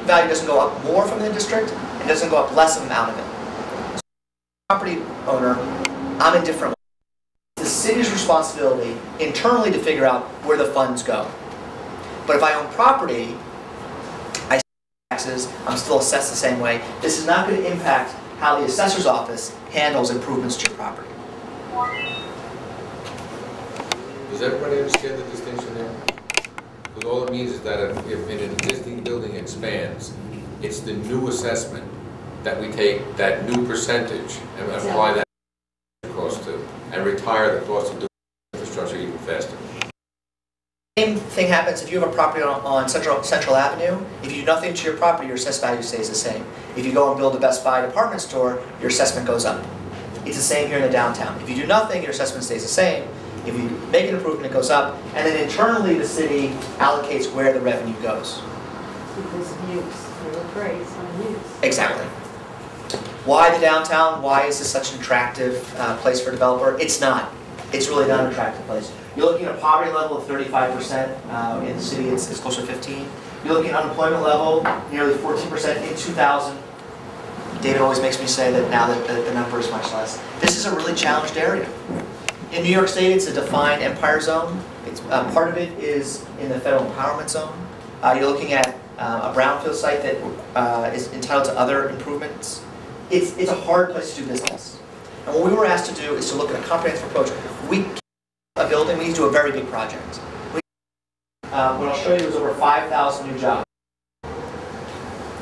value doesn't go up more from the district, and doesn't go up less amount of it. So, property owner, I'm indifferent. It's the city's responsibility internally to figure out where the funds go. But if I own property, I pay taxes, I'm still assessed the same way. This is not going to impact how the assessor's office handles improvements to your property. Does everybody understand the distinction there? Because all it means is that if an existing building expands, it's the new assessment that we take that new percentage and apply that cost to, and retire the cost of doing infrastructure even faster. Same thing happens if you have a property on Central Avenue. If you do nothing to your property, your assessed value stays the same. If you go and build a Best Buy department store, your assessment goes up. It's the same here in the downtown. If you do nothing, your assessment stays the same. If you make an improvement, it goes up. And then internally, the city allocates where the revenue goes. Because of use, or praise on use. Exactly. Why the downtown? Why is this such an attractive place for a developer? It's not. It's really not an attractive place. You're looking at a poverty level of 35%. In the city, it's closer to 15. You're looking at unemployment level, nearly 14% in 2000. David always makes me say that now that the number is much less. This is a really challenged area. In New York State, it's a defined empire zone. It's, part of it is in the federal empowerment zone. You're looking at a brownfield site that is entitled to other improvements. It's a hard place to do business. And what we were asked to do is to look at a comprehensive approach. We a building, we need to do a very big project. What I'll show you is over 5,000 new jobs.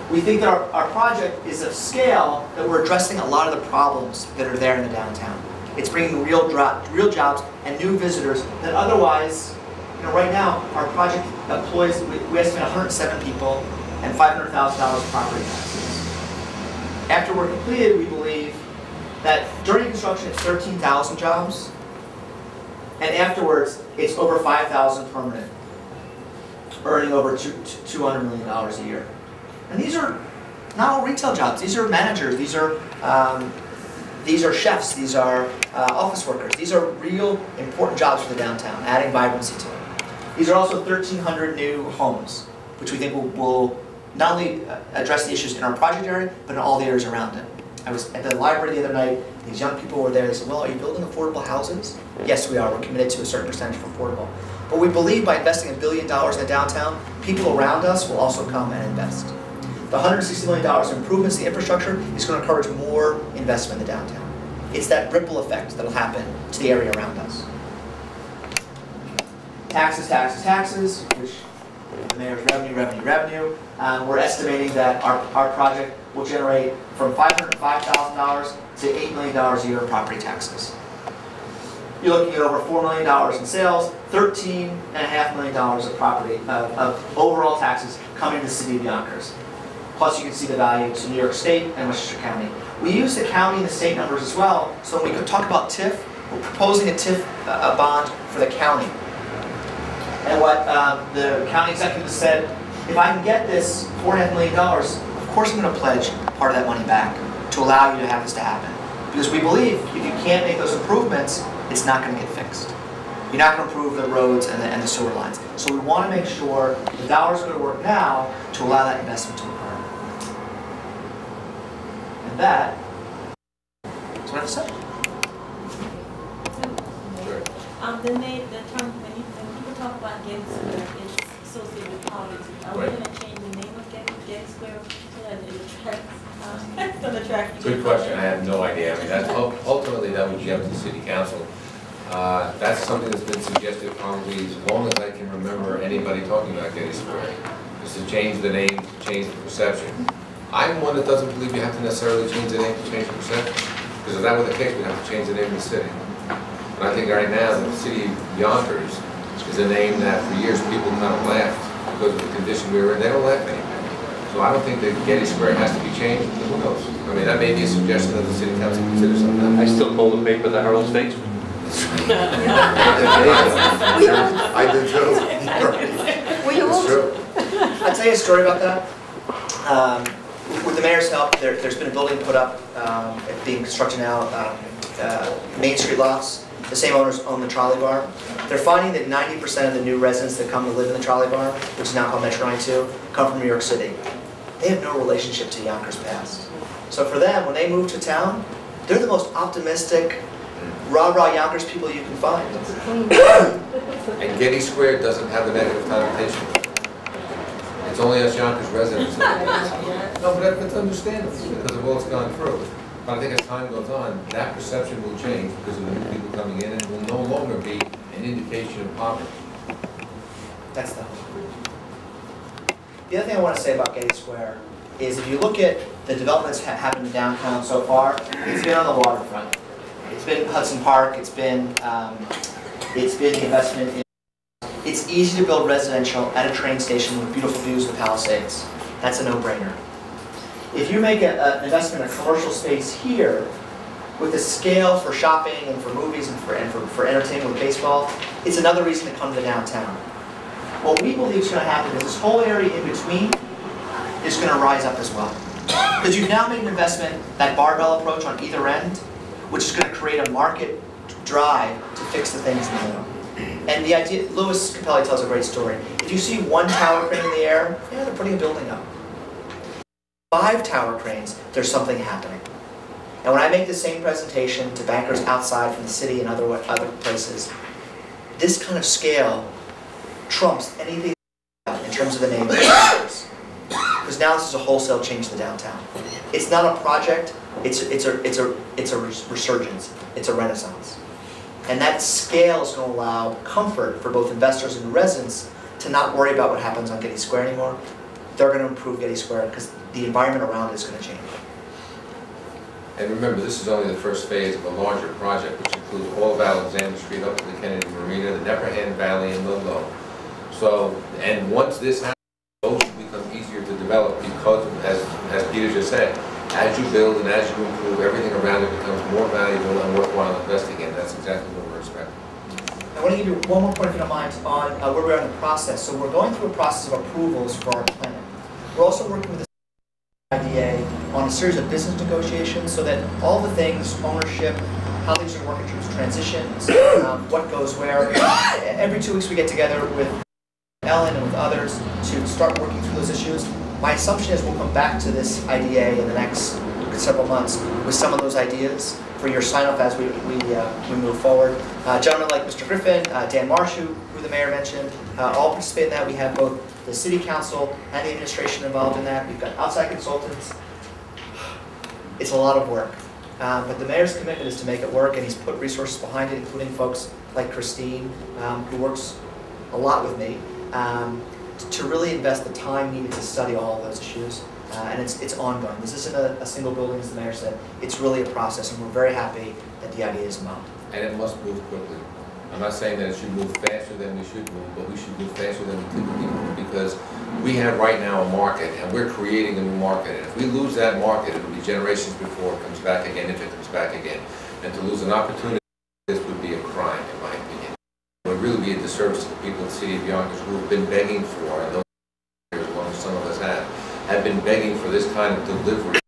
We think that our project is of scale that we're addressing a lot of the problems that are there in the downtown. It's bringing real jobs and new visitors that otherwise, right now, our project employs, we estimate 107 people and $500,000 property taxes. After we're completed, we believe that during construction it's 13,000 jobs, and afterwards it's over 5,000 permanent, earning over $200 million a year. And these are not all retail jobs. These are managers. These are chefs. These are office workers. These are real important jobs for the downtown, adding vibrancy to it. These are also 1,300 new homes, which we think will not only address the issues in our project area, but in all the areas around it. I was at the library the other night. These young people were there. They said, well, are you building affordable houses? Yes, we are. We're committed to a certain percentage for affordable. But we believe by investing $1 billion in the downtown, people around us will also come and invest. The $160 million in improvements to the infrastructure is going to encourage more investment in the downtown. It's that ripple effect that will happen to the area around us. Taxes, taxes, taxes, which the mayor's revenue. We're estimating that our project will generate from $505,000 to $8 million a year in property taxes. You're looking at over $4 million in sales, $13.5 million of property of overall taxes coming to the city of Yonkers. Plus, you can see the value to New York State and Westchester County. We use the county and the state numbers as well, so when we could talk about TIF, we're proposing a TIF bond for the county. And what the county executive said, if I can get this $4.5 million, of course I'm going to pledge part of that money back to allow you to have this to happen. Because we believe if you can't make those improvements, it's not going to get fixed. You're not going to improve the roads and the sewer lines. So we want to make sure the dollars are going to work now to allow that investment to occur. And that is what I have to say. The term, when people talk about Getty Square, it's associated with politics. Are we going to change the name of Getty Square so that it attracts? Good question. I have no idea. I mean, that's ultimately that would be up to the city council. That's something that's been suggested probably as long as I can remember anybody talking about Getty Square, is to change the name, to change the perception. I'm one that doesn't believe you have to necessarily change the name to change the perception, because if that were the case, we'd have to change the name of the city. And I think right now the city of Yonkers is a name that for years people kind of laughed because of the condition we were in. They don't laugh anymore. So I don't think that Getty Square has to be changed. Who knows? I mean, that may be a suggestion that the city council considers something. I still call the paper the Herald Statesman. I do too. It's true. I'll tell you a story about that. With the mayor's help, there's been a building put up, being constructed now, Main Street lots. The same owners own the trolley bar. They're finding that 90% of the new residents that come to live in the trolley bar, which is now called Metro 92, come from New York City. they have no relationship to Yonkers past. So for them, when they move to town, they're the most optimistic, rah-rah Yonkers people you can find. It's clean. And Getty Square doesn't have the negative connotation. It's only us Yonkers residents that it is. No, but that's understandable because of what's gone through. But I think as time goes on, that perception will change because of the new people coming in and it will no longer be an indication of poverty. That's the hope. The other thing I want to say about Getty Square is if you look at the developments that happened in downtown so far, it's been on the waterfront. It's been Hudson Park, it's been the investment in. It's easy to build residential at a train station with beautiful views of the Palisades. That's a no-brainer. If you make an investment in a commercial space here, with the scale for shopping and for movies and for entertainment with baseball, it's another reason to come to downtown. What we believe is going to happen is this whole area in between is going to rise up as well. Because you've now made an investment, that barbell approach on either end, which is going to create a market drive to fix the things in the middle. And the idea, Louis Capelli tells a great story. If you see one tower crane in the air, yeah, they're putting a building up. 5 tower cranes, there's something happening. And when I make the same presentation to bankers outside from the city and other places, this kind of scale trumps anything in terms of the name of the bankers. Because now this is a wholesale change to the downtown. It's not a project, it's a resurgence, it's a renaissance. And that scale is going to allow comfort for both investors and residents to not worry about what happens on Getty Square anymore. They're going to improve Getty Square because the environment around it is going to change. And remember, this is only the first phase of a larger project, which includes all of Alexander Street up to the Kennedy Marina, the Nepperhan Valley, and Ludlow. So, and once this happens, those will become easier to develop because, as Peter just said, as you build and as you improve, everything around it becomes more valuable and worthwhile investing in. That's exactly what we're expecting. I want to give you one more point, if you don't mind, on where we are in the process. So we're going through a process of approvals for our plan. We're also working with the IDA on a series of business negotiations so that all the things, ownership, how things are going to work in terms of transitions, what goes where. Every 2 weeks we get together with Ellen and with others to start working through those issues. My assumption is we'll come back to this IDA in the next several months with some of those ideas for your sign-off as we move forward. Gentlemen like Mr. Griffin, Dan Marsh, who the mayor mentioned, all participate in that. We have both the city council and the administration involved in that. We've got outside consultants. It's a lot of work. But the mayor's commitment is to make it work, and he's put resources behind it, including folks like Christine, who works a lot with me, to really invest the time needed to study all of those issues. And it's ongoing. This isn't a single building, as the mayor said. It's really a process, and we're very happy that the idea is involved. And it must move quickly. I'm not saying that it should move faster than we should move, but we should move faster than we typically move because we have right now a market, and we're creating a new market. And if we lose that market, it will be generations before it comes back again, if it comes back again. And to lose an opportunity, this would be a crime, in my opinion. It would really be a disservice to the people of the city of Yonkers who have been begging for, and those years, as long as some of us have been begging for this kind of delivery,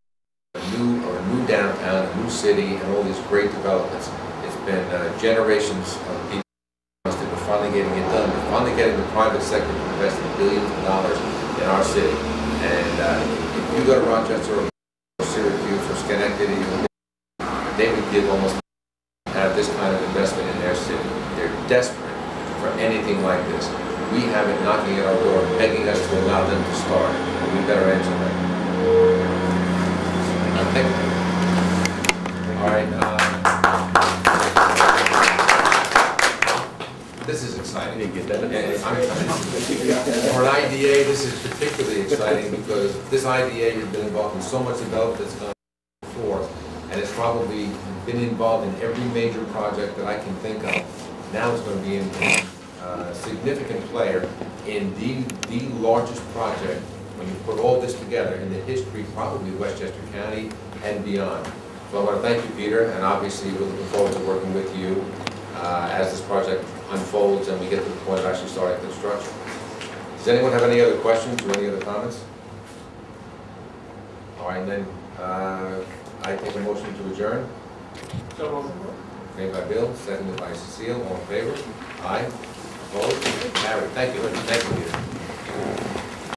a new downtown, a new city, and all these great developments. It's been generations of people who are finally getting it done. We're finally getting the private sector to invest in billions of dollars in our city. And if you go to Rochester or Syracuse or Schenectady, they would give almost have this kind of investment in their city. They're desperate for anything like this. We have it knocking at our door, begging us to allow them to start. And we better answer that. Thank you. All right. This is exciting. For an IDA, this is particularly exciting because this IDA has been involved in so much development that's gone before, and it's probably been involved in every major project that I can think of. Now it's going to be a significant player in the largest project, when you put all this together, in the history probably of Westchester County and beyond. So I want to thank you, Peter, and obviously we're looking forward to working with you as this project unfolds and we get to the point of actually starting construction. Does anyone have any other questions or any other comments? All right, then I take a motion to adjourn. Made by Bill, seconded by Cecile. All in favor? Aye. Opposed? Carried. Thank you. Thank you, Peter.